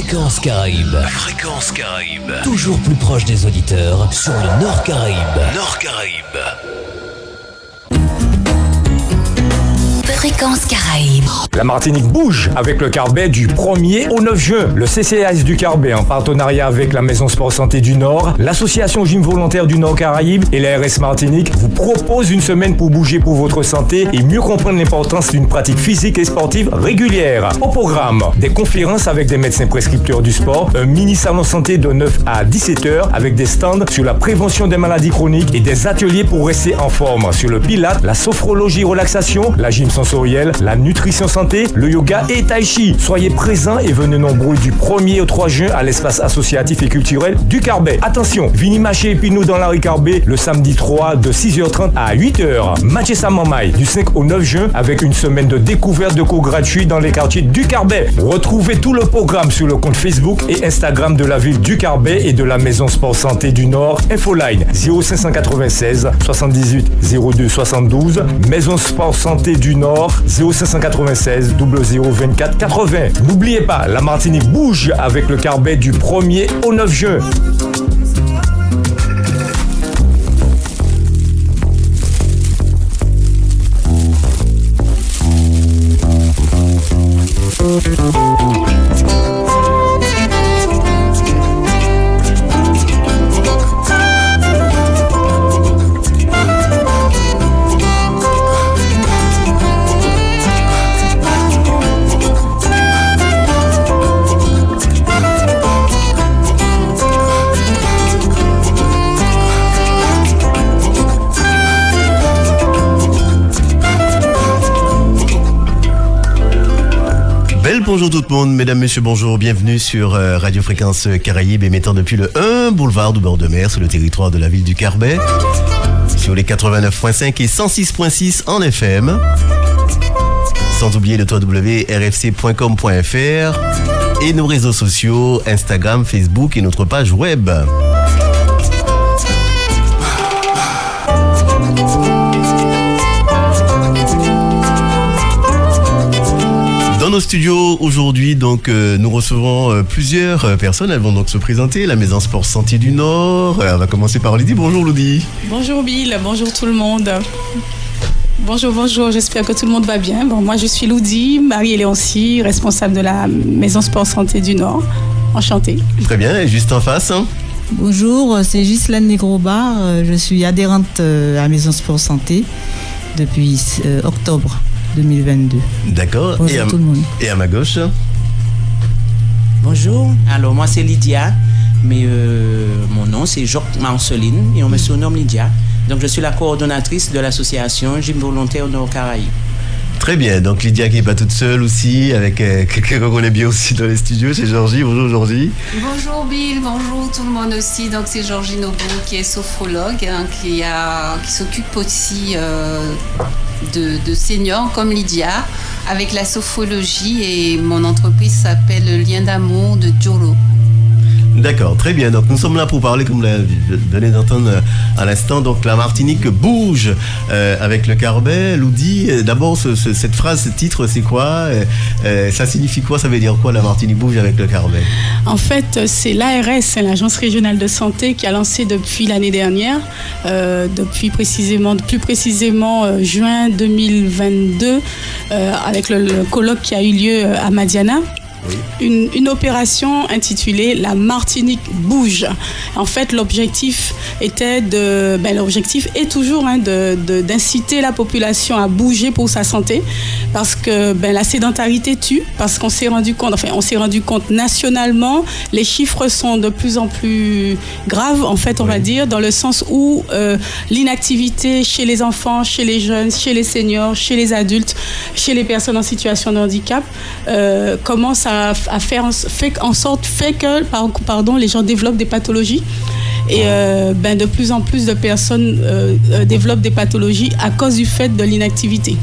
Fréquence Caraïbes. Fréquence Caraïbes. Toujours plus proche des auditeurs sur le Nord Caraïbes. Nord Caraïbes. Fréquence Caraïbes. La Martinique bouge avec le Carbet du 1er au 9 juin. Le CCAS du Carbet, en partenariat avec la Maison Sport Santé du Nord, l'association Gym Volontaire du Nord Caraïbes et l'ARS Martinique vous propose une semaine pour bouger pour votre santé et mieux comprendre l'importance d'une pratique physique et sportive régulière. Au programme, des conférences avec des médecins prescripteurs du sport, un mini salon santé de 9 à 17h avec des stands sur la prévention des maladies chroniques et des ateliers pour rester en forme sur le pilate, la sophrologie relaxation, la gym sensorielle, la nutrition santé, le yoga et tai chi. Soyez présents et venez nombreux du 1er au 3 juin à l'espace associatif et culturel du Carbet. Attention, Vini Maché et puis nous dans la rue Carbet le samedi 3 de 6h30 à 8h. Matché Samamai du 5 au 9 juin avec une semaine de découverte de cours gratuits dans les quartiers du Carbet. Retrouvez tout le programme sur le compte Facebook et Instagram de la ville du Carbet et de la Maison Sport Santé du Nord. Infoline 0596 78 02 72. Maison Sport Santé du Nord 0596 00 24 80. N'oubliez pas, la Martinique bouge avec le Carbet du 1er au 9 juin. Bonjour tout le monde, mesdames, messieurs, bonjour, bienvenue sur Radio Fréquence Caraïbes, émettant depuis le 1 boulevard du bord de mer sur le territoire de la ville du Carbet, sur les 89.5 et 106.6 en FM, sans oublier le www.rfc.com.fr et nos réseaux sociaux, Instagram, Facebook et notre page web. Dans nos studios aujourd'hui, donc nous recevons plusieurs personnes. Elles vont donc se présenter. La Maison Sport Santé du Nord. On va commencer par Lydie. Bonjour Lydie. Bonjour Bill, bonjour tout le monde. Bonjour, j'espère que tout le monde va bien. Bon, moi je suis Lydie, Marie-Léoncie, responsable de la Maison Sport Santé du Nord. Enchantée. Très bien, et juste en face. Bonjour, c'est Ghislaine Negrobar. Je suis adhérente à la Maison Sport Santé depuis octobre 2022. D'accord. Bonjour tout le monde. Et à ma gauche. Bonjour, alors moi c'est Lydia, mais mon nom c'est Jacques Marceline et on me surnomme Lydia. Donc je suis la coordonnatrice de l'association Gym Volontaire Nord Caraïbes. Très bien, donc Lydia qui n'est pas toute seule aussi, avec quelqu'un qu'on connaît bien aussi dans les studios, c'est Georgie. Bonjour Georgie. Bonjour Bill, bonjour tout le monde aussi. Donc c'est Georgie Nobo qui est sophrologue, qui s'occupe aussi de seniors comme Lydia avec la sophrologie et mon entreprise s'appelle le Lien d'amour de Djolo. D'accord, très bien. Donc nous sommes là pour parler, comme vous venez d'entendre à l'instant, donc la Martinique bouge avec le Carbet. Lydie, d'abord cette phrase, ce titre, c'est quoi? Ça signifie quoi? Ça veut dire quoi, la Martinique bouge avec le Carbet? En fait, c'est l'ARS, l'Agence régionale de santé, qui a lancé depuis l'année dernière, plus précisément juin 2022, avec le colloque qui a eu lieu à Madiana. Oui. Une opération intitulée La Martinique bouge. En fait, l'objectif est toujours d'inciter la population à bouger pour sa santé, parce que la sédentarité tue, parce qu'on s'est rendu compte nationalement, les chiffres sont de plus en plus graves, en fait, on va dire, dans le sens où l'inactivité chez les enfants, chez les jeunes, chez les seniors, chez les adultes, chez les personnes en situation de handicap, commence fait que les gens développent des pathologies. Et de plus en plus de personnes développent des pathologies à cause du fait de l'inactivité.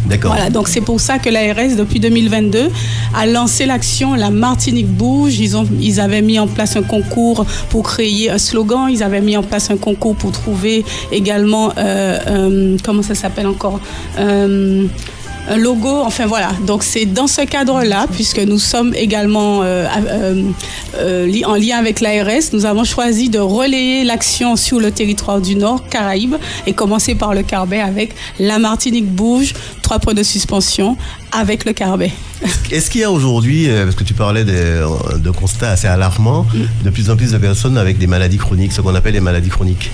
D'accord. Voilà, donc c'est pour ça que l'ARS, depuis 2022, a lancé l'action La Martinique bouge. Ils avaient mis en place un concours pour créer un slogan. Ils avaient mis en place un concours pour trouver également, comment ça s'appelle encore un logo, enfin voilà. Donc c'est dans ce cadre-là, puisque nous sommes également en lien avec l'ARS, nous avons choisi de relayer l'action sur le territoire du Nord, Caraïbes, et commencer par le Carbet avec La Martinique bouge, 3 points de suspension avec le Carbet. Est-ce qu'il y a aujourd'hui, parce que tu parlais de constats assez alarmants, de plus en plus de personnes avec des maladies chroniques, ce qu'on appelle les maladies chroniques?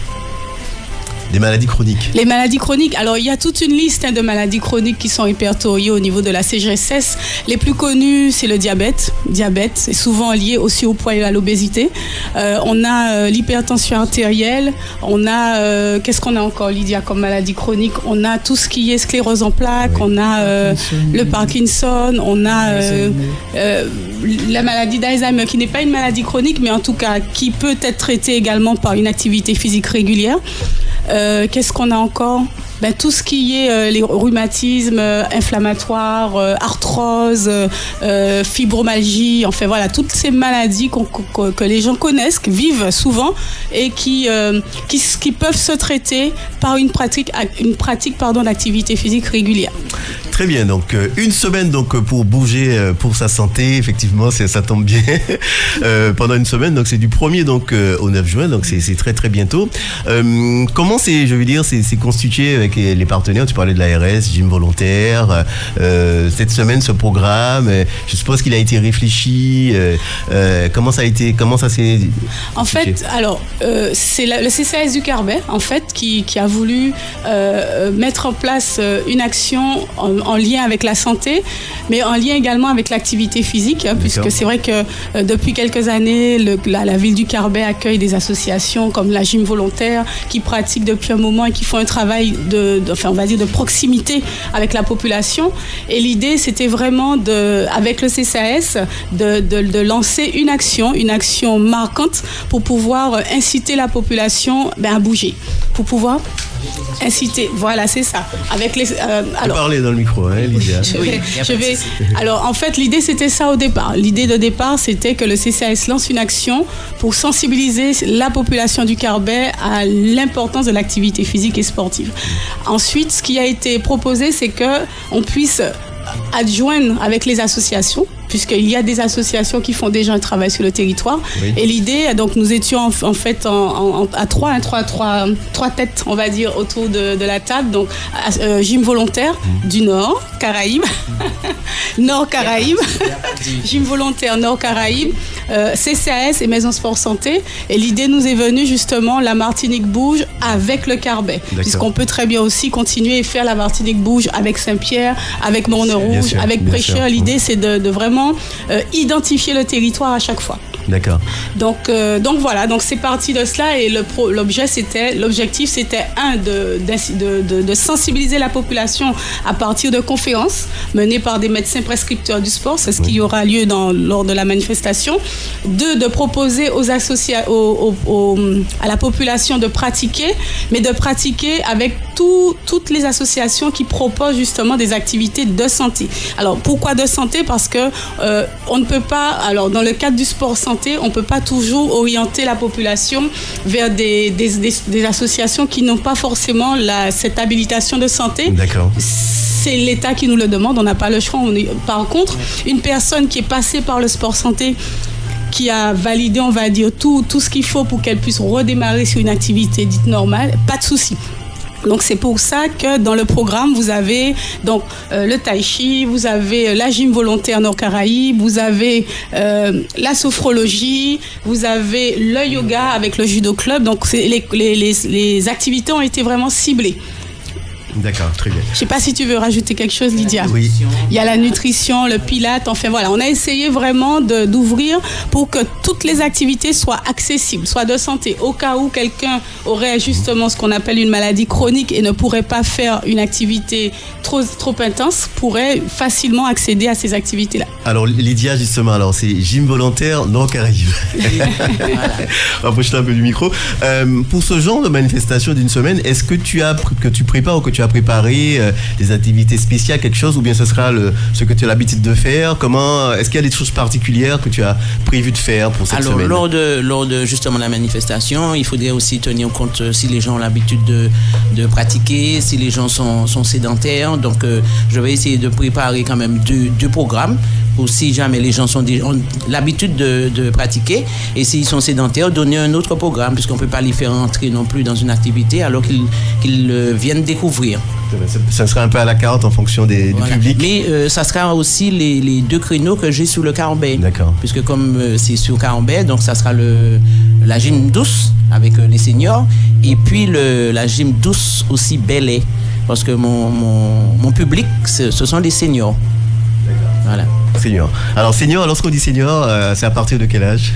Des maladies chroniques. Les maladies chroniques, alors il y a toute une liste de maladies chroniques qui sont répertoriées au niveau de la CGSS. Les plus connues, c'est le diabète. Diabète, c'est souvent lié aussi au poids et à l'obésité. On a l'hypertension artérielle. On a, qu'est-ce qu'on a encore, Lydia, comme maladie chronique? On a tout ce qui est sclérose en plaques. Oui. On a le Parkinson. On a la maladie d'Alzheimer, qui n'est pas une maladie chronique, mais en tout cas qui peut être traitée également par une activité physique régulière. Qu'est-ce qu'on a encore? Tout ce qui est les rhumatismes inflammatoires, arthrose, fibromyalgie, enfin voilà, toutes ces maladies que les gens connaissent, qui vivent souvent et qui peuvent se traiter par une pratique d'activité physique régulière. Très bien, donc une semaine donc pour bouger pour sa santé, effectivement ça tombe bien. Pendant une semaine, donc c'est du 1er donc au 9 juin, donc c'est très très bientôt. Comment c'est constitué avec les partenaires? Tu parlais de l'ARS, Gym Volontaire. Cette semaine, ce programme, je suppose qu'il a été réfléchi. Comment ça s'est En fait, alors c'est le CCAS du Carbet en fait qui a voulu mettre en place une action en lien avec la santé, mais en lien également avec l'activité physique, puisque c'est vrai que depuis quelques années, la ville du Carbet accueille des associations comme la Gym Volontaire qui pratiquent depuis un moment et qui font un travail de proximité avec la population. Et l'idée, c'était vraiment avec le CCAS de lancer une action marquante pour pouvoir inciter la population à bouger, pour pouvoir inciter, voilà, c'est ça. Avec les, alors, parler dans le micro, hein, Lydia. Alors, en fait, l'idée, c'était ça au départ. L'idée de départ, c'était que le CCAS lance une action pour sensibiliser la population du Carbet à l'importance de l'activité physique et sportive. Ensuite, ce qui a été proposé, c'est qu'on puisse adjoindre avec les associations, puisqu'il y a des associations qui font déjà un travail sur le territoire. Oui. Et l'idée, donc nous étions en fait à trois têtes, on va dire, autour de la table. Donc, Gym Volontaire du Nord, Caraïbes, Nord Caraïbes, Gym Volontaire Nord Caraïbes, CCAS et Maison Sport Santé. Et l'idée nous est venue justement, la Martinique bouge avec le Carbet. Puisqu'on peut très bien aussi continuer et faire la Martinique bouge avec Saint-Pierre, avec Morne-Rouge, avec Prêcheur. L'idée, c'est de vraiment identifier le territoire à chaque fois. D'accord. Donc voilà, donc c'est parti de cela et l'objectif c'était de sensibiliser la population à partir de conférences menées par des médecins prescripteurs du sport, c'est ce qui aura lieu lors de la manifestation. 2, de proposer à la population de pratiquer, mais de pratiquer avec toutes les associations qui proposent justement des activités de santé. Alors pourquoi de santé? Parce que on ne peut pas, alors dans le cadre du sport santé, on ne peut pas toujours orienter la population vers des associations qui n'ont pas forcément cette habilitation de santé. D'accord. C'est l'État qui nous le demande, on n'a pas le choix. Par contre, une personne qui est passée par le sport santé, qui a validé, on va dire, tout ce qu'il faut pour qu'elle puisse redémarrer sur une activité dite normale, pas de souci. Donc c'est pour ça que dans le programme, vous avez donc le tai chi, vous avez la Gym Volontaire Nord Caraïbes, vous avez la sophrologie, vous avez le yoga avec le judo club. Donc les activités ont été vraiment ciblées. D'accord, très bien. Je ne sais pas si tu veux rajouter quelque chose, Lydia. Oui. Il y a la nutrition, le pilate, enfin voilà. On a essayé vraiment d'ouvrir pour que toutes les activités soient accessibles, soient de santé. Au cas où quelqu'un aurait justement ce qu'on appelle une maladie chronique et ne pourrait pas faire une activité trop intense, pourrait facilement accéder à ces activités-là. Alors Lydia, justement, c'est Gym Volontaire Nord Caraïbes. Rapproche-toi un peu du micro. Pour ce genre de manifestation d'une semaine, est-ce que tu prépares ou que tu as as préparé des activités spéciales, quelque chose, ou bien ce sera ce que tu as l'habitude de faire? Est-ce qu'il y a des choses particulières que tu as prévu de faire pour cette semaine? Lors de justement la manifestation, il faudrait aussi tenir compte si les gens ont l'habitude de pratiquer, si les gens sont sédentaires. Donc, je vais essayer de préparer quand même deux programmes pour si jamais les gens ont l'habitude de pratiquer, et s'ils sont sédentaires, donner un autre programme, puisqu'on ne peut pas les faire entrer non plus dans une activité alors qu'ils viennent découvrir. Ça sera un peu à la carte en fonction du public. Mais ça sera aussi les 2 créneaux que j'ai sur le Carbet. D'accord. Puisque comme c'est sur Carbet, donc ça sera la gym douce avec les seniors, et puis la gym douce aussi Belay, parce que mon public, ce sont les seniors. D'accord. Voilà. Senior. Alors, lorsqu'on dit senior, c'est à partir de quel âge?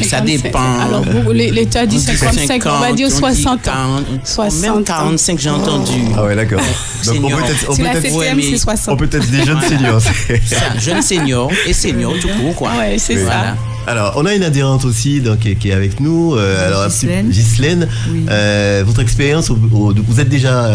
Ça dépend. Alors, l'État dit 55, on va dire 60 ans. 60 même 45, j'ai entendu. Ah ouais, d'accord. Donc, on peut être des jeunes seniors. C'est un jeune senior et senior tout court, quoi. Ouais, c'est ça. Alors, on a une adhérente aussi qui est avec nous. Ghislaine. Oui. Votre expérience, vous êtes déjà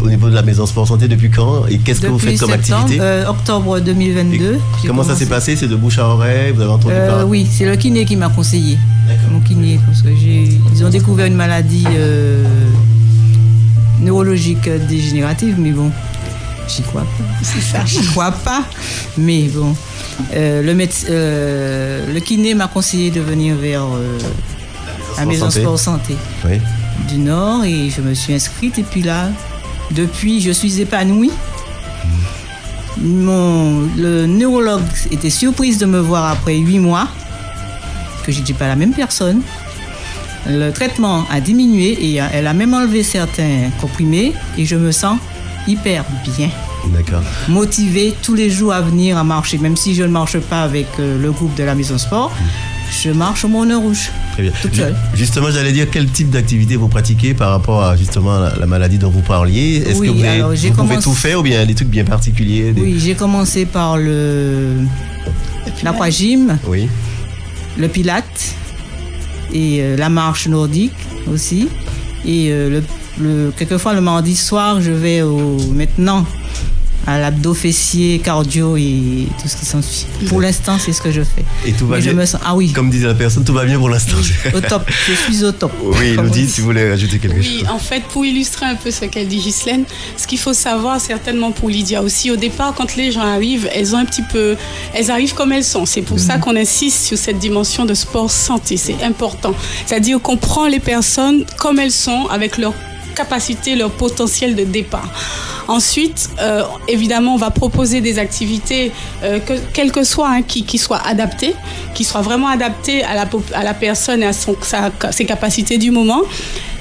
au niveau de la Maison Sport Santé depuis quand? Et qu'est-ce que vous faites comme activité? Octobre 2022. Comment ça s'est passé? C'est de bouche à oreille? Vous avez entendu parler? Oui, c'est le kiné qui m'a conseillé. D'accord. Mon kiné, parce que ils ont découvert une maladie neurologique dégénérative, mais bon, j'y crois pas. C'est ça, j'y crois pas. Mais bon. Le kiné m'a conseillé de venir vers la Maison Sport Santé du Nord, et je me suis inscrite, et puis là, depuis, je suis épanouie. Le neurologue était surprise de me voir après 8 mois, que je n'étais pas la même personne. Le traitement a diminué et elle a même enlevé certains comprimés, et je me sens hyper bien. D'accord. Motivée tous les jours à venir à marcher, même si je ne marche pas avec le groupe de la Maison Sport, je marche au Moulin Rouge. Très bien. Toute seule. Justement, j'allais dire quel type d'activité vous pratiquez par rapport à justement la maladie dont vous parliez. Est-ce que vous pouvez tout faire, ou bien des trucs bien particuliers? Oui, j'ai commencé par l'aquagym, le pilate et la marche nordique aussi. Et quelquefois le mardi soir, je vais maintenant à l'abdo fessier, cardio et tout ce qui s'ensuit. Pour l'instant, c'est ce que je fais. Et tout va bien. Je me sens... Ah oui. Comme disait la personne, tout va bien pour l'instant. Oui, au top. Je suis au top. Oui, Elodie, si vous voulez ajouter quelque chose. Oui, en fait, pour illustrer un peu ce qu'elle dit, Ghislaine, ce qu'il faut savoir, certainement pour Lydia aussi, au départ, quand les gens arrivent, elles arrivent comme elles sont. C'est pour ça qu'on insiste sur cette dimension de sport santé. C'est important. C'est-à-dire qu'on prend les personnes comme elles sont, avec leur capacité, leur potentiel de départ. Ensuite, évidemment, on va proposer des activités, quelles que soient, qui soient adaptées, qui soient vraiment adaptées à la personne et à ses capacités du moment.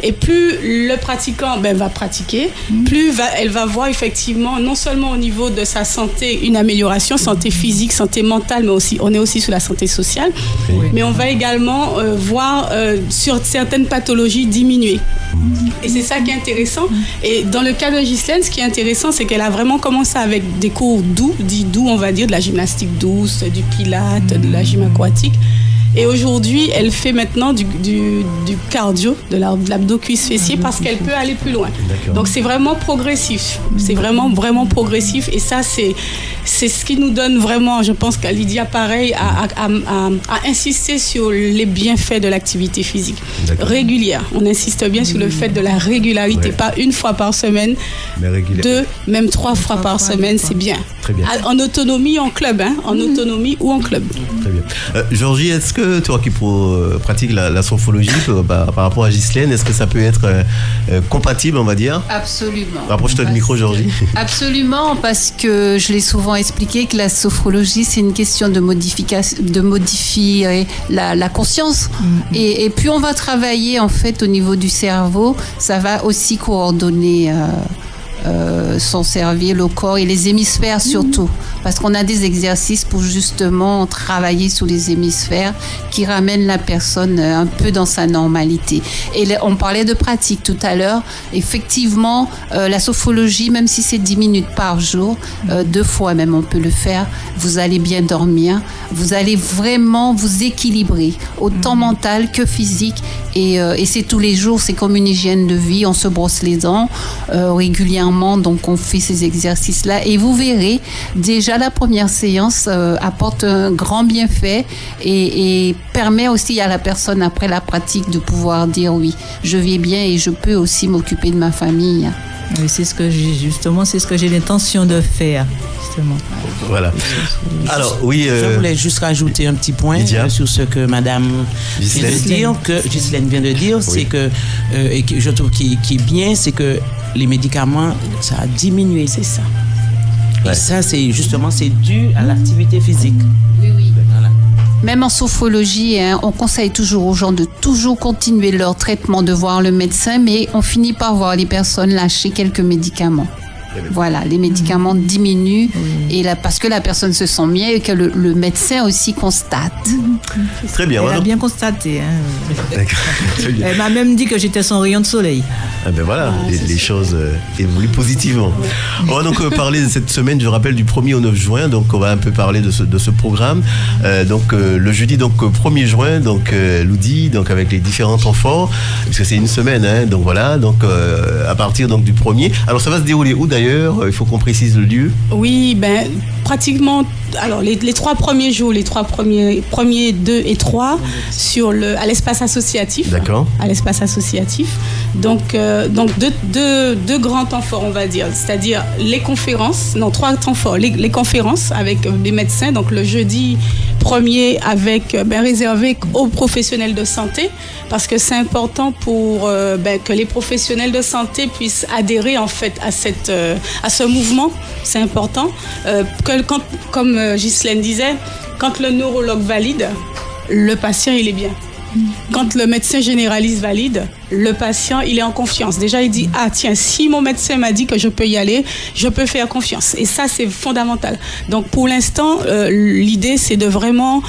Et plus le pratiquant va pratiquer, plus elle va voir effectivement, non seulement au niveau de sa santé, une amélioration, santé physique, santé mentale, mais aussi, on est aussi sur la santé sociale. Oui. Mais on va également voir sur certaines pathologies diminuer. Et c'est ça qui est intéressant. Et dans le cas de Ghislaine, ce qui est intéressant, c'est qu'elle a vraiment commencé avec des cours doux, on va dire, de la gymnastique douce, du pilate, de la gym aquatique. Et aujourd'hui, elle fait maintenant du cardio, de l'abdo-cuisse fessier, parce qu'elle peut aller plus loin. D'accord. Donc c'est vraiment progressif. C'est vraiment, vraiment progressif. Et ça, c'est ce qui nous donne vraiment, je pense qu'à Lydia, pareil, à insister sur les bienfaits de l'activité physique. D'accord. Régulière. On insiste bien sur le fait de la régularité. Ouais. Pas une fois par semaine, mais 2, même 3 fois par semaine, c'est bien. Très bien. En autonomie, en club. En autonomie ou en club. Très bien. Georgie, est-ce que toi qui pratiques la sophrologie par rapport à Ghislaine, est-ce que ça peut être compatible, on va dire? Absolument. Rapproche-toi du micro, Georgie. Absolument, parce que je l'ai souvent expliqué que la sophrologie, c'est une question de modifier la conscience. Et plus on va travailler en fait au niveau du cerveau, ça va aussi coordonner son cerveau, le corps et les hémisphères surtout, parce qu'on a des exercices pour justement travailler sur les hémisphères qui ramènent la personne un peu dans sa normalité. Et on parlait de pratique tout à l'heure. Effectivement, la sophrologie, même si c'est 10 minutes par jour, 2 fois même on peut le faire, vous allez bien dormir, vous allez vraiment vous équilibrer, autant mental que physique, Et c'est tous les jours, c'est comme une hygiène de vie. On se brosse les dents régulièrement, donc on fait ces exercices-là. Et vous verrez, déjà la première séance apporte un grand bienfait et permet aussi à la personne après la pratique de pouvoir dire oui, je vais bien et je peux aussi m'occuper de ma famille. Oui, c'est ce que j'ai l'intention de faire, justement. Voilà. Alors, oui. Je voulais juste rajouter un petit point sur ce que Madame Ghislaine vient de dire, c'est que, et que je trouve qui est bien, c'est que les médicaments, ça a diminué. C'est ça. Ouais. Et ça, c'est dû à l'activité physique. Oui. Voilà. Même en sophrologie, on conseille toujours aux gens de toujours continuer leur traitement, de voir le médecin, mais on finit par voir les personnes lâcher quelques médicaments. Voilà, les médicaments diminuent parce que la personne se sent mieux et que le médecin aussi constate. Très bien. Elle a bien constaté. Elle m'a même dit que j'étais son rayon de soleil. Ah ben voilà, les choses évoluent positivement. On va donc parler de cette semaine, je rappelle, du 1er au 9 juin. Donc on va un peu parler de ce programme. Le jeudi, donc 1er juin, donc Loudi, donc avec les différents enfants, puisque c'est une semaine. Donc voilà, donc à partir donc du 1er. Alors ça va se dérouler où d'ailleurs? Il faut qu'on précise le lieu. Oui, pratiquement, alors les 3 premiers jours, les 3 premiers 2 et 3 à l'espace associatif. D'accord. À l'espace associatif. Donc deux grands temps forts, on va dire, c'est-à-dire les conférences, 3 temps forts, les conférences avec les médecins, donc le jeudi 1er réservé aux professionnels de santé, parce que c'est important pour que les professionnels de santé puissent adhérer en fait à ce mouvement. C'est important comme Ghislaine disait, quand le neurologue valide, le patient il est bien. Quand le médecin généraliste valide, le patient, il est en confiance. Déjà, il dit, si mon médecin m'a dit que je peux y aller, je peux faire confiance. Et ça, c'est fondamental. Donc, pour l'instant, l'idée, c'est de vraiment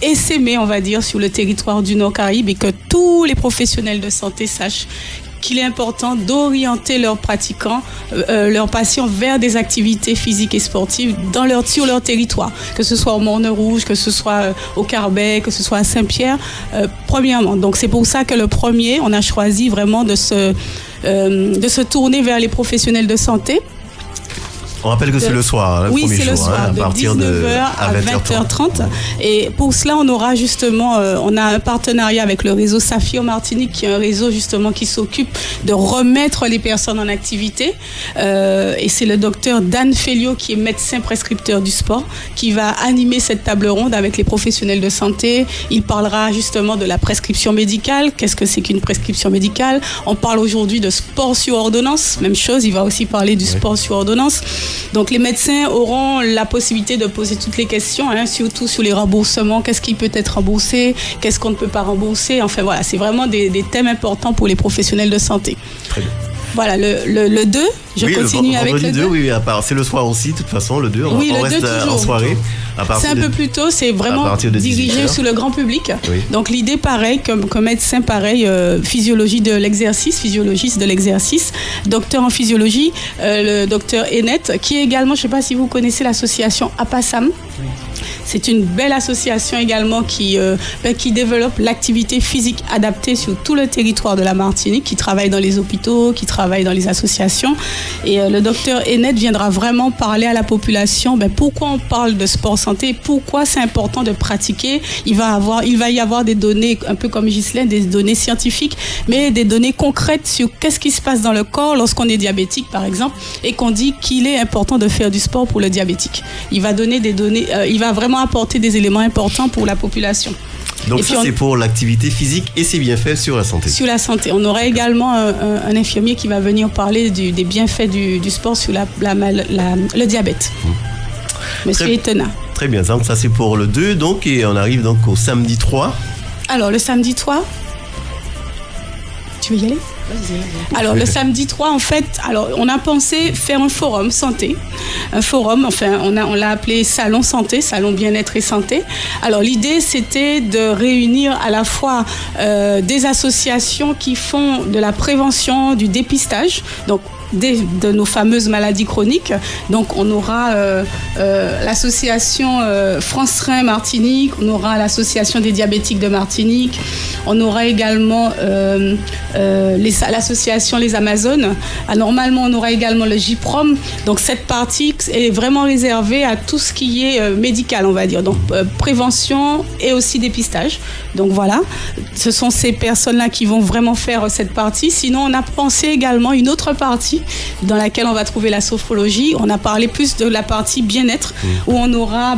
essaimer, on va dire, sur le territoire du Nord-Caraïbe et que tous les professionnels de santé sachent qu'il est important d'orienter leurs pratiquants, leurs patients vers des activités physiques et sportives sur leur territoire, que ce soit au Morne-Rouge, que ce soit au Carbet, que ce soit à Saint-Pierre, premièrement. Donc c'est pour ça que le 1er, on a choisi vraiment de se tourner vers les professionnels de santé. On rappelle que c'est le soir, oui, c'est jour, le soir, à partir de 19h à 20h30. Et pour cela, on aura justement, on a un partenariat avec le réseau Saphir Martinique, qui est un réseau justement qui s'occupe de remettre les personnes en activité. Et c'est le docteur Dan Félio, qui est médecin prescripteur du sport, qui va animer cette table ronde avec les professionnels de santé. Il parlera justement de la prescription médicale. Qu'est-ce que c'est qu'une prescription médicale? On parle aujourd'hui de sport sur ordonnance. Même chose, il va aussi parler du sport sur ordonnance. Donc les médecins auront la possibilité de poser toutes les questions, surtout sur les remboursements, qu'est-ce qui peut être remboursé, qu'est-ce qu'on ne peut pas rembourser. Enfin voilà, c'est vraiment des thèmes importants pour les professionnels de santé. Très bien. Voilà, le 2, je continue avec le 2. Oui, à part, c'est le soir aussi, de toute façon, le 2, on reste en soirée. C'est un peu plus tôt, c'est vraiment dirigé sur le grand public. Oui. Donc l'idée, pareil, comme médecin, pareil, physiologiste de l'exercice, docteur en physiologie, le docteur Ennet, qui est également, je ne sais pas si vous connaissez l'association APASAM. Oui. C'est une belle association également qui développe l'activité physique adaptée sur tout le territoire de la Martinique, qui travaille dans les hôpitaux, qui travaille dans les associations. Et le docteur Ennet viendra vraiment parler à la population pourquoi on parle de sport santé, pourquoi c'est important de pratiquer. Il va y avoir des données, un peu comme Ghislaine, des données scientifiques, mais des données concrètes sur qu'est-ce qui se passe dans le corps lorsqu'on est diabétique, par exemple, et qu'on dit qu'il est important de faire du sport pour le diabétique. Il va donner des données, il va vraiment apporter des éléments importants pour la population. Donc ça, c'est pour l'activité physique et ses bienfaits sur la santé. Sur la santé. On aura également un infirmier qui va venir parler des bienfaits du sport sur le diabète. Monsieur Etena. Très bien, donc ça c'est pour le 2, donc, et on arrive donc au samedi 3. Alors le samedi 3, tu veux y aller ? Alors le samedi 3, en fait, on a pensé faire un forum santé. Un forum, enfin on l'a appelé salon santé, salon bien-être et santé. Alors l'idée, c'était de réunir à la fois des associations qui font de la prévention, du dépistage. Donc de nos fameuses maladies chroniques. Donc on aura l'association France-Rhin Martinique, on aura l'association des diabétiques de Martinique, on aura également l'association Les Amazones. Normalement, on aura également le JPROM. Donc cette partie est vraiment réservée à tout ce qui est médical, on va dire. Donc prévention et aussi dépistage. Donc voilà, ce sont ces personnes-là qui vont vraiment faire cette partie. Sinon, on a pensé également une autre partie dans laquelle on va trouver la sophrologie. On a parlé plus de la partie bien-être où on aura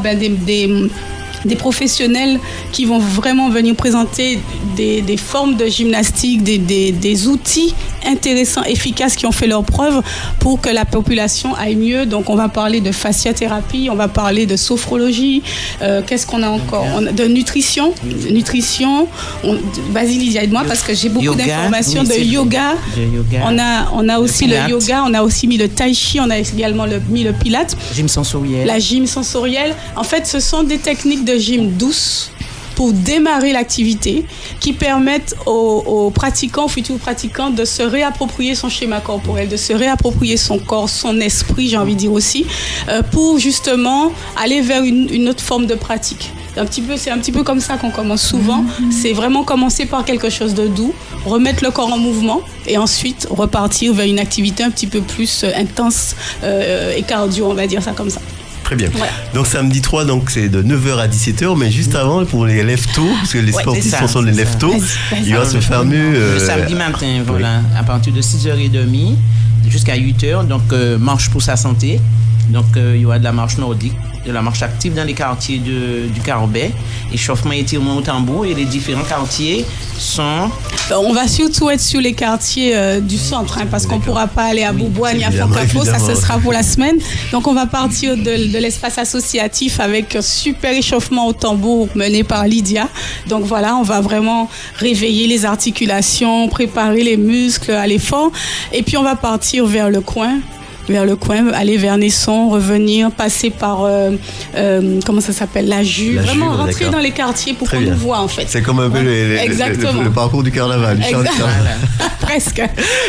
des professionnels qui vont vraiment venir présenter des formes de gymnastique, des outils intéressants, efficaces qui ont fait leur preuve pour que la population aille mieux. Donc on va parler de fasciathérapie, on va parler de sophrologie, qu'est-ce qu'on a encore? De nutrition. Vas-y Lydia, aide-moi parce que j'ai beaucoup d'informations de yoga. On a aussi le yoga, on a aussi mis le tai chi, on a également mis le pilate. Gym sensoriel. La gym sensorielle. En fait, ce sont des techniques de gym douces pour démarrer l'activité qui permettent aux pratiquants, aux futurs pratiquants de se réapproprier son schéma corporel, de se réapproprier son corps, son esprit, j'ai envie de dire aussi, pour justement aller vers une autre forme de pratique. C'est un petit peu comme ça qu'on commence souvent. C'est vraiment commencer par quelque chose de doux, remettre le corps en mouvement et ensuite repartir vers une activité un petit peu plus intense et cardio, on va dire ça comme ça. Très bien. Voilà. Donc samedi 3, donc c'est de 9h à 17h, mais juste avant pour les lève-tôt, parce que les sportifs sont les lève-tôt, il y aura ce fameux... Le samedi matin, voilà, à partir de 6h30 jusqu'à 8h, donc marche pour sa santé. Donc il y aura de la marche nordique, de la marche active dans les quartiers du Carbet, échauffement et étirement au tambour, et les différents quartiers sont... On va surtout être sur les quartiers du centre, parce qu'on ne pourra pas aller à Bourboigne, à Foncapau, ça ce sera pour la semaine. Donc on va partir de l'espace associatif avec un super échauffement au tambour mené par Lydia. Donc voilà, on va vraiment réveiller les articulations, préparer les muscles à l'effort. Et puis on va partir vers le coin, aller vers Naisson, revenir, passer par, comment ça s'appelle, la Juve, vraiment rentrer dans les quartiers pour qu'on nous voit en fait. C'est comme un peu le parcours du carnaval. Presque.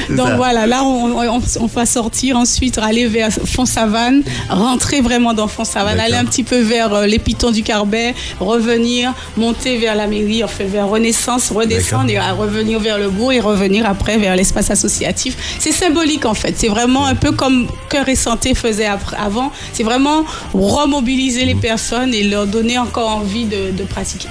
Donc voilà, là on va sortir ensuite, aller vers Font-Savane, rentrer vraiment dans Font-Savane, aller un petit peu vers les Pitons du Carbet, revenir, monter vers la mairie, enfin vers Renaissance, redescendre et revenir vers le bourg et revenir après vers l'espace associatif. C'est symbolique en fait, c'est vraiment un peu comme Cœur et Santé faisait avant, c'est vraiment remobiliser les personnes et leur donner encore envie de pratiquer.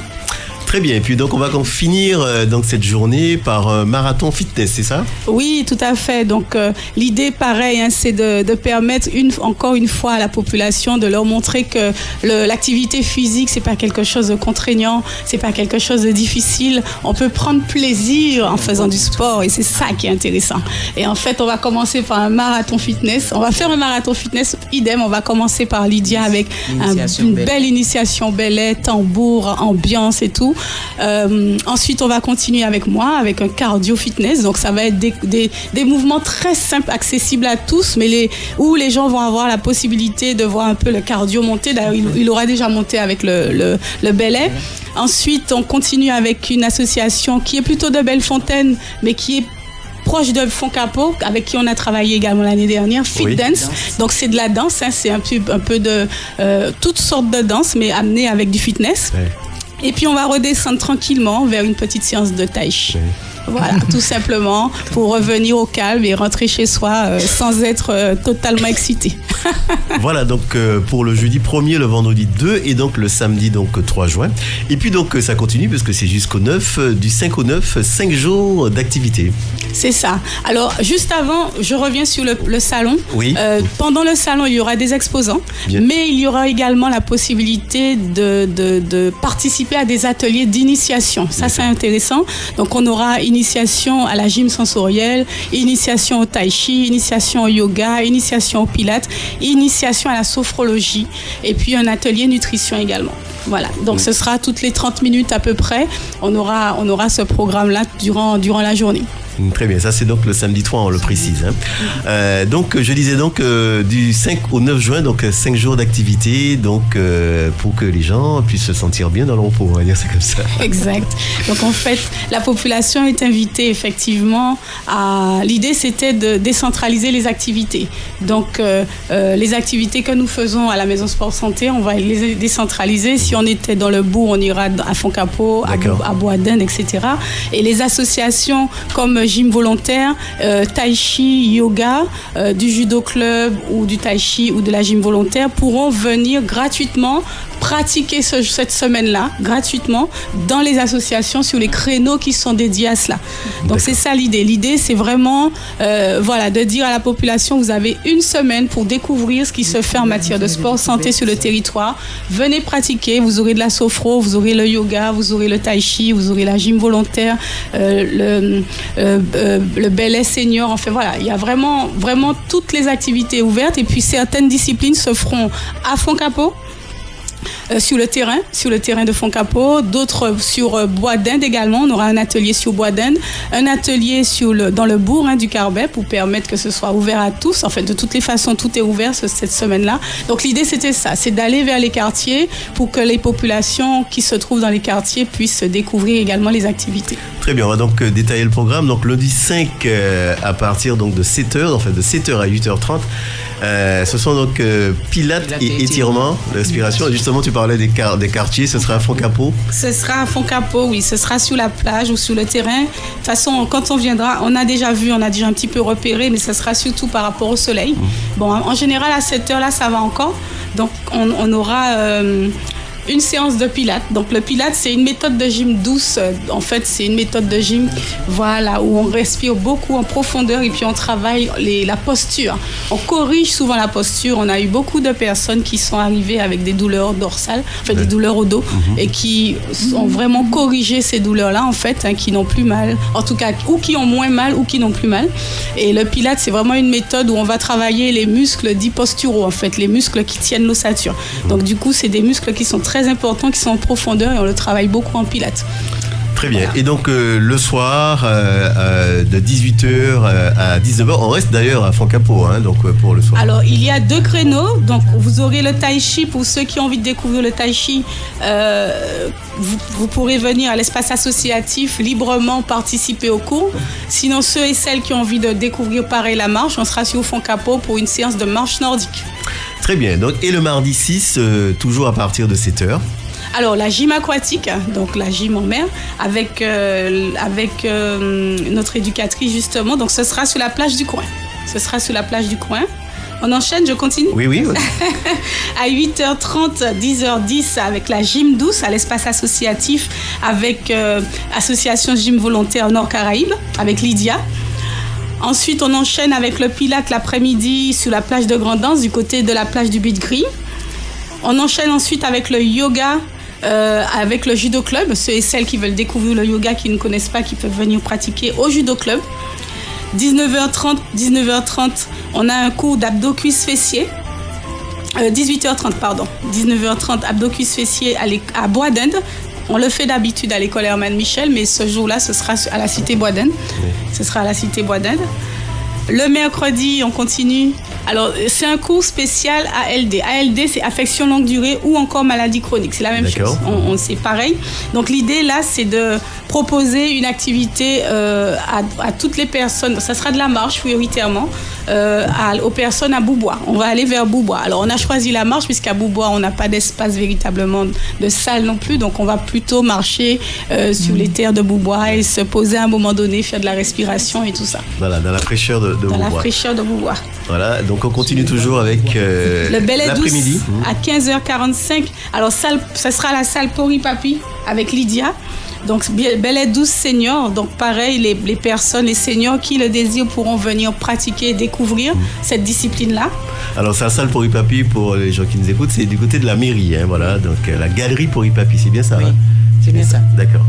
Très bien, et puis donc on va finir donc cette journée par un marathon fitness, c'est ça? Oui, tout à fait. Donc l'idée, pareil, c'est de permettre encore une fois à la population de leur montrer que l'activité physique, c'est pas quelque chose de contraignant, c'est pas quelque chose de difficile. On peut prendre plaisir en faisant du sport et c'est ça qui est intéressant. Et en fait, on va commencer par un marathon fitness. On va faire un marathon fitness, idem. On va commencer par Lydia avec une belle initiation ballet, tambour, ambiance et tout. Ensuite, on va continuer avec moi, avec un cardio fitness. Donc, ça va être des mouvements très simples, accessibles à tous, mais où les gens vont avoir la possibilité de voir un peu le cardio monter. D'ailleurs, il aura déjà monté avec le ballet. Ensuite, on continue avec une association qui est plutôt de Bellefontaine, mais qui est proche de Foncapau, avec qui on a travaillé également l'année dernière, Fit Dance. Donc c'est de la danse, c'est un peu de toutes sortes de danse, mais amené avec du fitness. Et puis on va redescendre tranquillement vers une petite séance de tai chi. Voilà, tout simplement pour revenir au calme et rentrer chez soi sans être totalement excité. Voilà, donc pour le jeudi 1er, le vendredi 2 et donc le samedi donc 3 juin. Et puis donc ça continue parce que c'est jusqu'au 9, du 5 au 9, 5 jours d'activité. C'est ça. Alors juste avant, je reviens sur le salon. Oui. Pendant le salon, il y aura des exposants, mais il y aura également la possibilité de participer à des ateliers d'initiation. Ça, c'est intéressant. Donc on aura initiation à la gym sensorielle, initiation au tai chi, initiation au yoga, initiation au pilates, initiation à la sophrologie et puis un atelier nutrition également. Voilà, donc ce sera toutes les 30 minutes à peu près. On aura ce programme-là durant la journée. Très bien, ça c'est donc le samedi 3, on le précise. Hein. Donc je disais donc du 5 au 9 juin, donc 5 jours d'activité, donc pour que les gens puissent se sentir bien dans leur peau, on va dire c'est comme ça. Exact. Donc en fait, la population est invitée effectivement à... L'idée c'était de décentraliser les activités. Donc les activités que nous faisons à la Maison Sport Santé, on va les décentraliser. Si on était dans le bourg, on ira à Foncapau, à Bois-d'Inde, etc. Et les associations comme Gym Volontaire, Tai Chi, Yoga, du Judo Club ou du Tai Chi ou de la Gym Volontaire pourront venir gratuitement pratiquer cette semaine-là, gratuitement, dans les associations sur les créneaux qui sont dédiés à cela. Donc c'est ça l'idée. L'idée, c'est vraiment de dire à la population, vous avez une semaine pour découvrir ce qui se fait en matière de sport santé sur le territoire. Venez pratiquer, vous aurez de la sophro, vous aurez le yoga, vous aurez le tai chi, vous aurez la gym volontaire, le ballet senior. Enfin voilà, il y a vraiment toutes les activités ouvertes et puis certaines disciplines se feront à Foncapau. Sur le terrain de Foncapau, d'autres sur Bois-d'Inde également. On aura un atelier sur Bois-d'Inde, un atelier dans le bourg du Carbet pour permettre que ce soit ouvert à tous. En fait, de toutes les façons, tout est ouvert cette semaine-là. Donc l'idée, c'était ça, c'est d'aller vers les quartiers pour que les populations qui se trouvent dans les quartiers puissent découvrir également les activités. Très bien, on va donc détailler le programme. Donc lundi 5 à partir donc de 7h, en fait de 7h à 8h30. Ce sont donc pilates et étirements, respiration. Et justement, tu parlais des quartiers, ce sera à Foncapau. Ce sera à Foncapau, oui. Ce sera sur la plage ou sur le terrain. De toute façon, quand on viendra, on a déjà un petit peu repéré, mais ce sera surtout par rapport au soleil. Bon, en général, à cette heure-là, ça va encore. Donc, on aura... une séance de pilates. Donc le pilates, c'est une méthode de gym douce. En fait, c'est une méthode de gym où on respire beaucoup en profondeur et puis on travaille la posture. On corrige souvent la posture. On a eu beaucoup de personnes qui sont arrivées avec des douleurs dorsales, des douleurs au dos et qui ont vraiment corrigé ces douleurs-là, qui n'ont plus mal. En tout cas, ou qui ont moins mal ou qui n'ont plus mal. Et le pilates, c'est vraiment une méthode où on va travailler les muscles dits posturaux, les muscles qui tiennent l'ossature. Donc du coup, c'est des muscles qui sont très importants, qui sont en profondeur et on le travaille beaucoup en pilates. Très bien. Et donc le soir de 18h à 19h, on reste d'ailleurs à Foncapau pour le soir. Alors il y a 2 créneaux. Donc vous aurez le tai chi pour ceux qui ont envie de découvrir le tai chi. Vous pourrez venir à l'espace associatif librement participer au cours. Sinon ceux et celles qui ont envie de découvrir pareil la marche, on sera sur Foncapau pour une séance de marche nordique. Très bien. Donc, et le mardi 6, toujours à partir de 7h. Alors, la gym aquatique, donc la gym en mer, avec notre éducatrice justement. Donc, ce sera sur la plage du coin. On enchaîne, je continue ? Oui. À 8h30, 10h10 avec la gym douce à l'espace associatif avec Association Gym Volontaire Nord Caraïbes, avec Lydia. Ensuite, on enchaîne avec le pilates l'après-midi sur la plage de Grand'Anse, du côté de la plage du Beach Green. On enchaîne ensuite avec le yoga, avec le Judo Club. Ceux et celles qui veulent découvrir le yoga, qui ne connaissent pas, qui peuvent venir pratiquer au Judo Club. 19h30, on a un cours d'abdos-cuisses fessiers. 18h30, 19h30, abdos-cuisses fessiers à Bois-d'Inde. On le fait d'habitude à l'école Hermann Michel, mais ce jour-là, ce sera à la cité Bois-d'Inde. Ce sera à la cité Bois-d'Inde. Le mercredi, on continue. Alors, c'est un cours spécial ALD. ALD, c'est affection longue durée ou encore maladie chronique. C'est la même chose. C'est pareil. Donc, l'idée, là, c'est de proposer une activité à toutes les personnes. Ça sera de la marche, prioritairement, aux personnes à Boubois. On va aller vers Boubois. Alors, on a choisi la marche puisqu'à Boubois, on n'a pas d'espace véritablement de salle non plus. Donc, on va plutôt marcher sur les terres de Boubois et se poser à un moment donné, faire de la respiration et tout ça. Voilà, dans la fraîcheur de Boubois. Dans la fraîcheur de Boubois. Voilà, donc on continue toujours avec le ballet l'après-midi. Douce à 15h45. Alors, ça sera la salle Pori Papi avec Lydia. Donc, ballet douce senior. Donc, pareil, les personnes, les seniors qui le désirent pourront venir pratiquer et découvrir cette discipline-là. Alors, c'est la salle Pori Papi, pour les gens qui nous écoutent, c'est du côté de la mairie. Voilà, donc la galerie Pori Papi, c'est bien ça? Oui, c'est bien ça. D'accord.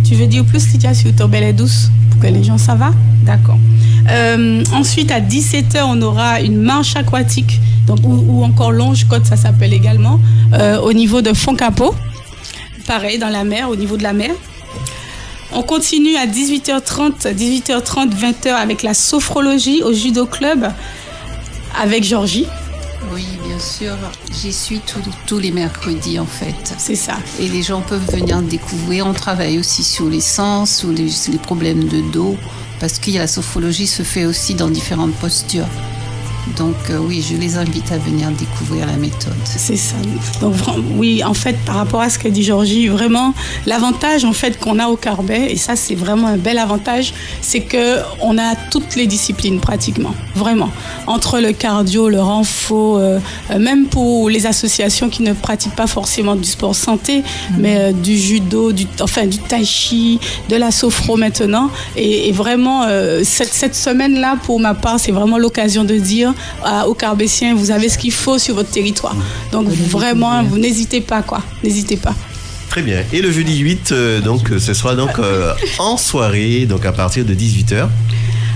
Tu veux dire plus, Lydia, sur ton ballet douce pour que les gens savent? D'accord. Ensuite, à 17h, on aura une marche aquatique, donc, ou encore longe-côte, ça s'appelle également, au niveau de Foncapau. Pareil, dans la mer, au niveau de la mer. On continue à 18h30, 20h avec la sophrologie au judo club avec Georgie. Oui, bien sûr. J'y suis tous les mercredis, en fait. C'est ça. Et les gens peuvent venir découvrir. On travaille aussi sur les sens, sur les problèmes de dos, parce que la sophrologie se fait aussi dans différentes postures. Donc oui, je les invite à venir découvrir la méthode. C'est ça. Donc oui, en fait, par rapport à ce que dit Georgie, vraiment, l'avantage en fait qu'on a au Carbet, et ça c'est vraiment un bel avantage, c'est qu'on a toutes les disciplines pratiquement, vraiment. Entre le cardio, le renfo, même pour les associations qui ne pratiquent pas forcément du sport santé, mais du judo, du tai chi, de la sophro maintenant. Et vraiment, cette semaine-là, pour ma part, c'est vraiment l'occasion de dire aux Carbétiens, vous avez ce qu'il faut sur votre territoire. Donc vraiment, vous n'hésitez pas, quoi. N'hésitez pas. Très bien. Et le jeudi 8, donc, ce sera donc en soirée, donc à partir de 18h.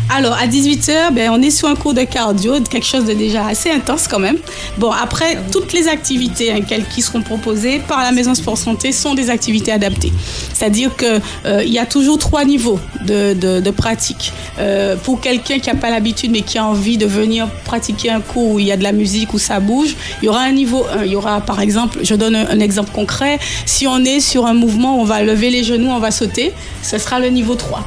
Alors, à 18h, on est sur un cours de cardio, quelque chose de déjà assez intense quand même. Bon, après, toutes les activités qui seront proposées par la Maison Sport Santé sont des activités adaptées. C'est-à-dire qu'il y a toujours 3 niveaux de pratique. Pour quelqu'un qui n'a pas l'habitude, mais qui a envie de venir pratiquer un cours où il y a de la musique, où ça bouge, il y aura un niveau 1. Il y aura, par exemple, je donne un exemple concret, si on est sur un mouvement où on va lever les genoux, on va sauter, ce sera le niveau 3.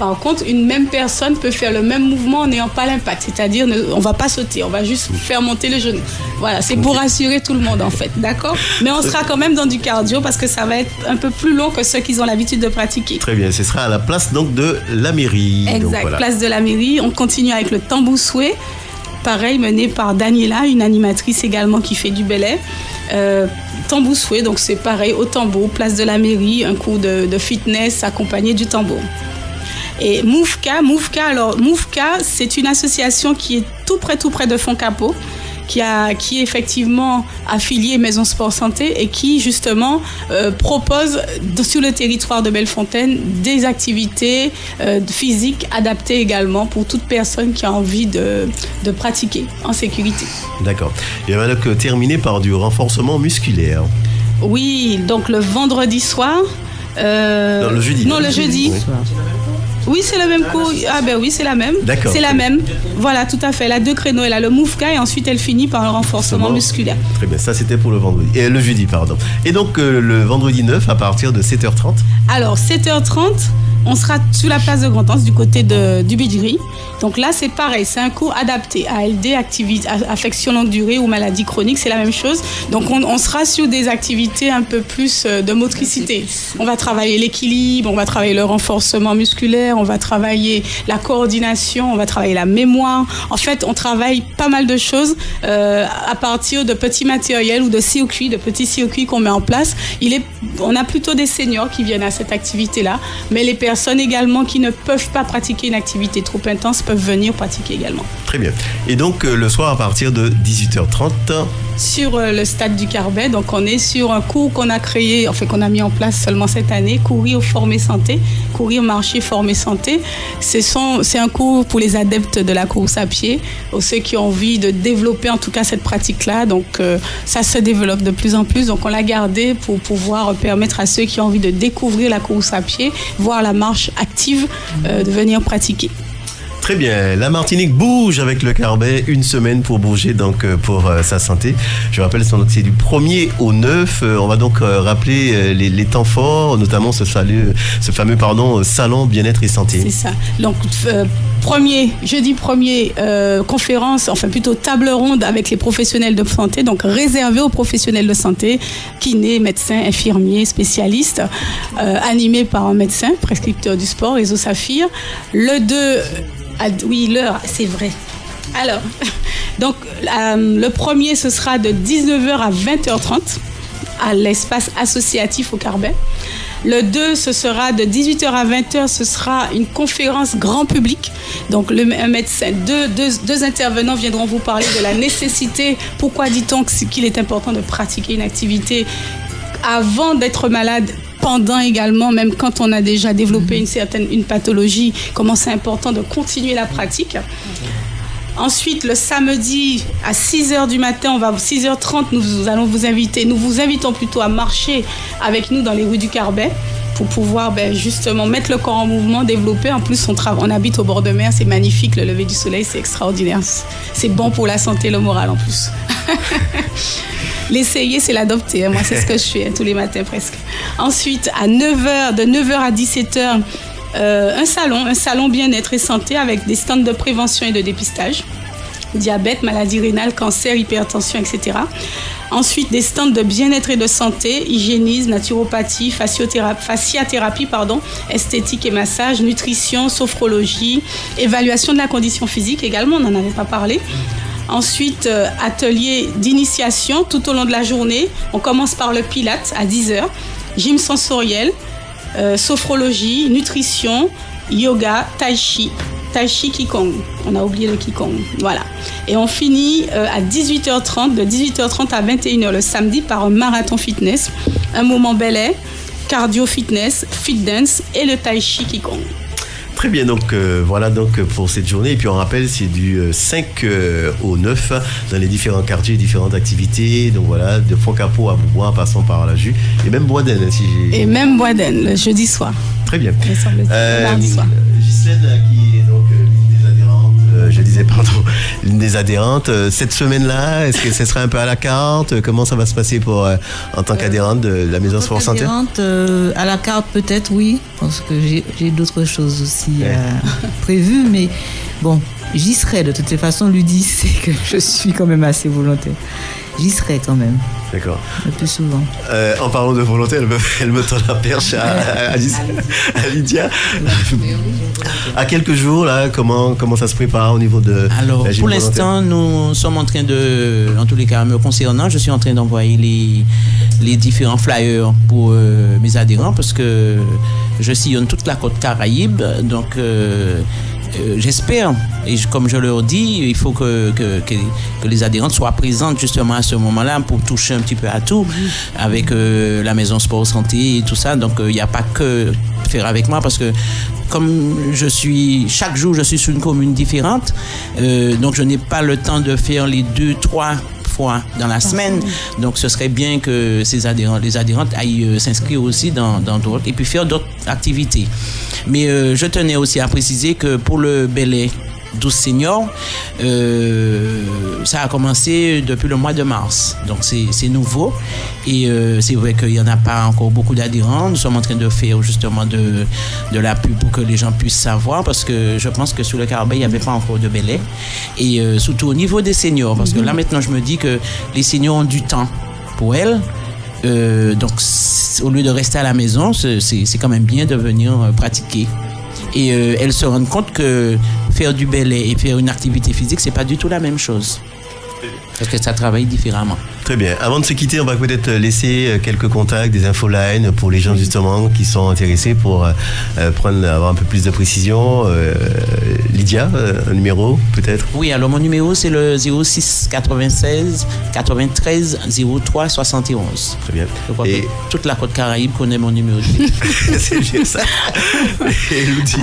Par contre, une même personne peut faire le même mouvement en n'ayant pas l'impact. C'est-à-dire, on ne va pas sauter, on va juste faire monter le genou. Voilà, c'est pour rassurer tout le monde en fait, d'accord ? Mais on sera quand même dans du cardio parce que ça va être un peu plus long que ceux qui ont l'habitude de pratiquer. Très bien, ce sera à la place donc de la mairie. Exact, donc, voilà. Place de la mairie. On continue avec le Tambousoué, pareil, mené par Daniela, une animatrice également qui fait du ballet. Tambousoué, donc c'est pareil, au tambour, place de la mairie, un cours de fitness accompagné du tambour. Et Mouvka, c'est une association qui est tout près de Foncapot, qui est effectivement affiliée Maison Sport Santé et qui justement propose sur le territoire de Bellefontaine des activités physiques adaptées également pour toute personne qui a envie de pratiquer en sécurité. D'accord. Et on va donc terminer par du renforcement musculaire. Oui, donc le vendredi soir. Non, le jeudi. Non, le jeudi. Oui, c'est le même cours. Ah ben oui, c'est la même. D'accord. C'est la même. Voilà, tout à fait. Elle a 2 créneaux. Elle a le Mouvka et ensuite elle finit par le renforcement musculaire. Très bien, ça c'était pour le vendredi. Et le jeudi, pardon. Et donc le vendredi 9 à partir de 7h30. Alors 7h30, on sera sur la place de Grand-Anse du côté du Bidjiri. Donc là, c'est pareil, c'est un cours adapté. ALD, affection longue durée ou maladie chronique, c'est la même chose. Donc on sera sur des activités un peu plus de motricité. On va travailler l'équilibre, on va travailler le renforcement musculaire, on va travailler la coordination, on va travailler la mémoire. En fait, on travaille pas mal de choses à partir de petits matériels ou de circuits, de petits circuits qu'on met en place. On a plutôt des seniors qui viennent à cette activité-là, mais les personnes également qui ne peuvent pas pratiquer une activité trop intense peuvent venir pratiquer également. Très bien. Et donc le soir à partir de 18h30 sur le stade du Carbet, donc on est sur un cours qu'on a créé, qu'on a mis en place seulement cette année, courir, former, santé, courir, marcher, former, santé. C'est un cours pour les adeptes de la course à pied, ou ceux qui ont envie de développer en tout cas cette pratique-là. Donc ça se développe de plus en plus, donc on l'a gardé pour pouvoir permettre à ceux qui ont envie de découvrir la course à pied, voir la marche active, de venir pratiquer. Très bien, la Martinique bouge avec le Carbet, une semaine pour bouger donc pour sa santé. Je rappelle, c'est du 1er au 9. On va donc rappeler les temps forts, notamment ce fameux salon bien-être et santé. C'est ça. Donc jeudi 1er, conférence, plutôt table ronde avec les professionnels de santé, donc réservé aux professionnels de santé, kinés, médecins, infirmiers, spécialistes, animé par un médecin, prescripteur du sport, Réseau Saphir. Le 2... oui, l'heure, c'est vrai. Alors, donc, le premier, ce sera de 19h à 20h30 à l'espace associatif au Carbet. Le 2, ce sera de 18h à 20h, ce sera une conférence grand public. Donc, un médecin, deux intervenants viendront vous parler de la nécessité. Pourquoi dit-on qu'il est important de pratiquer une activité avant d'être malade, pendant également, même quand on a déjà développé une pathologie, comment c'est important de continuer la pratique. Ensuite, le samedi à 6h du matin, 6h30, nous vous invitons plutôt à marcher avec nous dans les rues du Carbet pour pouvoir justement mettre le corps en mouvement, développer. En plus, on habite au bord de mer, c'est magnifique, le lever du soleil, c'est extraordinaire. C'est bon pour la santé et le moral en plus. L'essayer, c'est l'adopter. Moi, c'est ce que je fais tous les matins presque. Ensuite, de 9h à 17h, un salon bien-être et santé avec des stands de prévention et de dépistage. Diabète, maladie rénale, cancer, hypertension, etc. Ensuite, des stands de bien-être et de santé, hygiénisme, naturopathie, fasciathérapie, esthétique et massage, nutrition, sophrologie, évaluation de la condition physique également, on n'en avait pas parlé. Ensuite, atelier d'initiation tout au long de la journée. On commence par le Pilates à 10h, gym sensoriel, sophrologie, nutrition, yoga, tai chi, Qigong. On a oublié le Qigong. Voilà. Et on finit à 18h30, de 18h30 à 21h le samedi par un marathon fitness, un moment belay, cardio fitness, fit dance et le tai chi Qigong. Très bien, donc voilà donc pour cette journée. Et puis on rappelle, c'est du 5 au 9 dans les différents quartiers, différentes activités. Donc voilà, de Foncapo à Beaubois, en passant par la Jus. Et même Boisden. Et même Boisden, le jeudi soir. Très bien. Mardi soir. Ghislaine, qui est donc l'une des adhérentes. Cette semaine-là, est-ce que ce sera un peu à la carte? Comment ça va se passer en tant qu'adhérente de la Maison Sport Santé? Adhérente, à la carte peut-être, oui, parce que j'ai d'autres choses aussi prévues, mais bon, j'y serai de toutes les façons. Ludi sait que je suis quand même assez volontaire. J'y serai quand même. D'accord. Le plus souvent. En parlant de volonté, elle me tend la perche à Lydia. À quelques jours, là, comment ça se prépare au niveau de Alors, la gym pour l'instant, nous sommes en train en tous les cas, me concernant, je suis en train d'envoyer les différents flyers pour mes adhérents parce que je sillonne toute la côte Caraïbe. Donc, j'espère, et comme je leur dis, il faut que les adhérentes soient présentes justement à ce moment-là pour toucher un petit peu à tout avec la Maison Sport Santé et tout ça. Donc, il n'y a pas que faire avec moi parce que comme chaque jour, je suis sur une commune différente, donc je n'ai pas le temps de faire les 2-3 fois dans la semaine. Donc, ce serait bien que les adhérentes aillent s'inscrire aussi dans d'autres et puis faire d'autres activités. Mais je tenais aussi à préciser que pour le Belay 12 seniors, ça a commencé depuis le mois de mars. Donc, c'est nouveau. Et c'est vrai qu'il n'y en a pas encore beaucoup d'adhérents. Nous sommes en train de faire justement de la pub pour que les gens puissent savoir parce que je pense que sur le Caraïbe, il n'y avait pas encore de Belay. Et surtout au niveau des seniors. Parce que là, maintenant, je me dis que les seniors ont du temps pour elles. Donc, au lieu de rester à la maison, c'est quand même bien de venir pratiquer. Et elles se rendent compte que faire du Belay et faire une activité physique, c'est pas du tout la même chose. Parce que ça travaille différemment. Très bien. Avant de se quitter, on va peut-être laisser quelques contacts, des infolines pour les gens justement qui sont intéressés pour avoir un peu plus de précision. Lydia, un numéro peut-être? Oui, alors mon numéro c'est le 06 96 93 03 71. Très bien. Je crois que toute la côte Caraïbe connaît mon numéro. C'est bien ça. Et Ludi.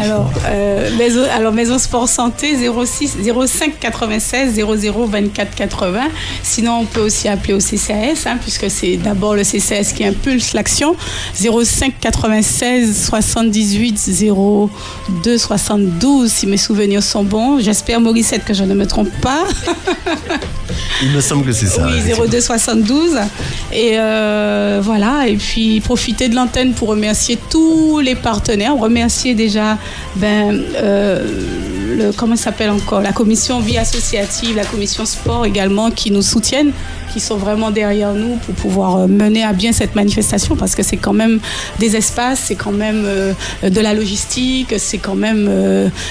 Alors Maison Sport Santé 05 96 00 24 80. Sinon, on peut aussi appeler au CCAS, puisque c'est d'abord le CCAS qui impulse l'action. 05 96 78 02 72, si mes souvenirs sont bons. J'espère, Morissette, que je ne me trompe pas. Il me semble que c'est ça. Oui, 02 72. Et voilà. Et puis, profiter de l'antenne pour remercier tous les partenaires. Remercier déjà, comment ça s'appelle encore, la commission vie associative, la commission sport également, qui nous soutiennent, qui sont vraiment derrière nous pour pouvoir mener à bien cette manifestation, parce que c'est quand même des espaces, c'est quand même de la logistique, c'est quand même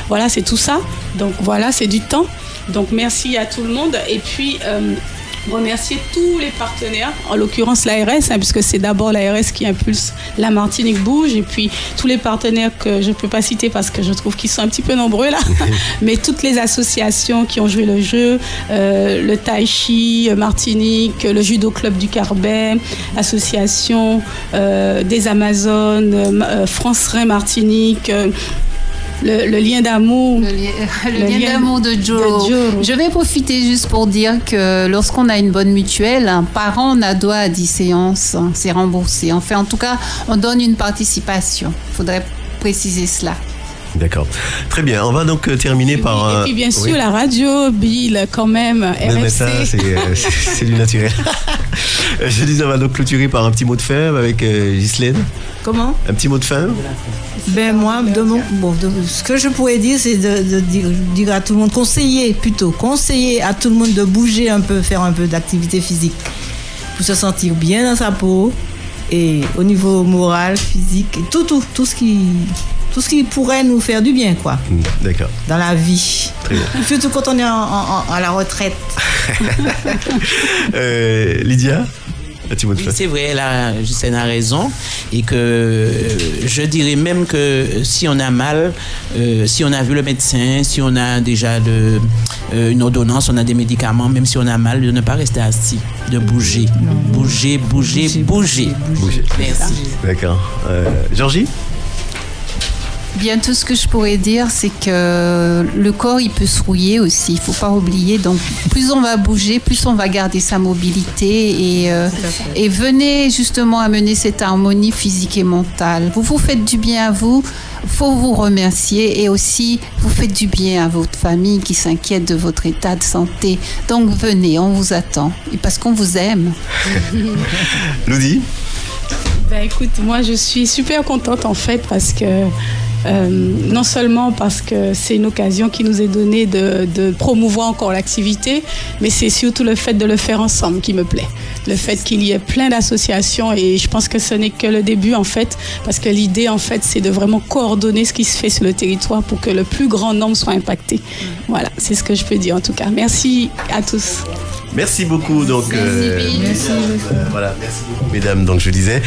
voilà, c'est tout ça. Donc voilà, c'est du temps. Donc merci à tout le monde. Et puis remercier tous les partenaires, en l'occurrence l'ARS, puisque c'est d'abord l'ARS qui impulse La Martinique Bouge, et puis tous les partenaires que je ne peux pas citer parce que je trouve qu'ils sont un petit peu nombreux là, mais toutes les associations qui ont joué le jeu, le Tai Chi Martinique, le Judo Club du Carbet, l'association des Amazones, France Rhin Martinique, le lien d'amour. Le lien d'amour de Joe. Je vais profiter juste pour dire que lorsqu'on a une bonne mutuelle, par an, on a droit à 10 séances. C'est remboursé. Enfin, en tout cas, on donne une participation. Il faudrait préciser cela. D'accord. Très bien. On va donc terminer par... Et puis bien sûr, la radio, Bill, quand même, RFC. Mais ça, c'est du naturel. Je disais, on va donc clôturer par un petit mot de fin avec Ghislaine. Comment? Un petit mot de fin. Ben moi, ce que je pourrais dire, c'est de dire à tout le monde, conseiller à tout le monde de bouger un peu, faire un peu d'activité physique pour se sentir bien dans sa peau et au niveau moral, physique, tout ce qui pourrait nous faire du bien, quoi. D'accord. Dans la vie. Très bien. Surtout quand on est à la retraite. Lydia, oui, c'est vrai, là, Justine a raison. Et que je dirais même que si on a mal, si on a vu le médecin, si on a déjà une ordonnance, on a des médicaments, même si on a mal, de ne pas rester assis, de bouger. Bouger. Merci. D'accord. Georgie? Bien, tout ce que je pourrais dire, c'est que le corps, il peut se rouiller aussi. Il ne faut pas oublier. Donc, plus on va bouger, plus on va garder sa mobilité. Et venez justement amener cette harmonie physique et mentale. Vous vous faites du bien à vous. Il faut vous remercier. Et aussi, vous faites du bien à votre famille qui s'inquiète de votre état de santé. Donc, venez, on vous attend. Et parce qu'on vous aime. Ludi? Ben, écoute, moi, je suis super contente, en fait, parce que... non seulement parce que c'est une occasion qui nous est donnée de promouvoir encore l'activité, mais c'est surtout le fait de le faire ensemble qui me plaît. Le fait qu'il y ait plein d'associations et je pense que ce n'est que le début en fait, parce que l'idée en fait c'est de vraiment coordonner ce qui se fait sur le territoire pour que le plus grand nombre soit impacté. Voilà, c'est ce que je peux dire en tout cas. Merci à tous. Merci beaucoup. Donc, merci. Voilà, merci beaucoup, mesdames. Donc, je disais,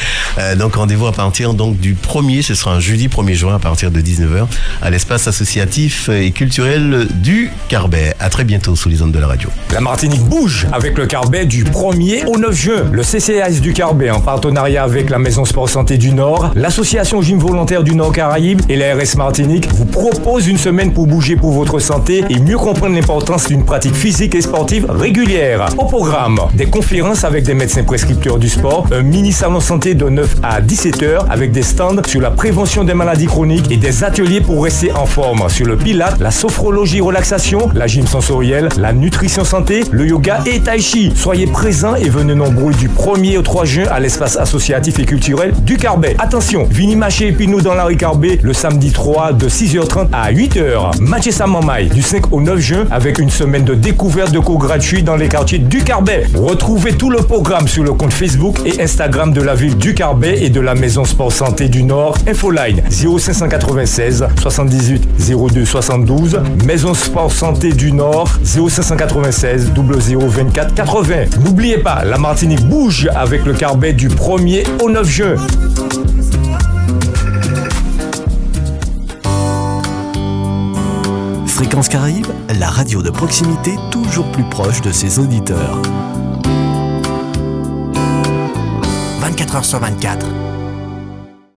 donc rendez-vous à partir donc du 1er, ce sera un jeudi 1er juin à partir de 19h à l'espace associatif et culturel du Carbet. À très bientôt sous les ondes de la radio. La Martinique bouge avec le Carbet du 1er au 9 juin. Le CCAS du Carbet en partenariat avec la Maison Sport Santé du Nord, l'association Gym Volontaire du Nord Caraïbe et la RS Martinique vous propose une semaine pour bouger pour votre santé et mieux comprendre l'importance d'une pratique physique et sportive régulière. Au programme, des conférences avec des médecins prescripteurs du sport, un mini salon santé de 9 à 17h avec des stands sur la prévention des maladies chroniques et des ateliers pour rester en forme sur le pilates, la sophrologie relaxation, la gym sensorielle, la nutrition santé, le yoga et tai chi. Soyez présents et venez nombreux du 1er au 3 juin à l'espace associatif et culturel du Carbet. Attention, Vini Maché et Pinou dans la rue Carbet le samedi 3 de 6h30 à 8h. Mathieu Samamai du 5 au 9 juin avec une semaine de découverte de cours gratuits dans les quartiers du Carbet. Retrouvez tout le programme sur le compte Facebook et Instagram de la ville du Carbet et de la Maison Sport Santé du Nord. Infoline 0596 78 02 72. Maison Sport Santé du Nord 0596 00 24 80. N'oubliez pas, la Martinique bouge avec le Carbet du 1er au 9 juin. Fréquence Caraïbe, la radio de proximité toujours plus proche de ses auditeurs. 24h sur 24.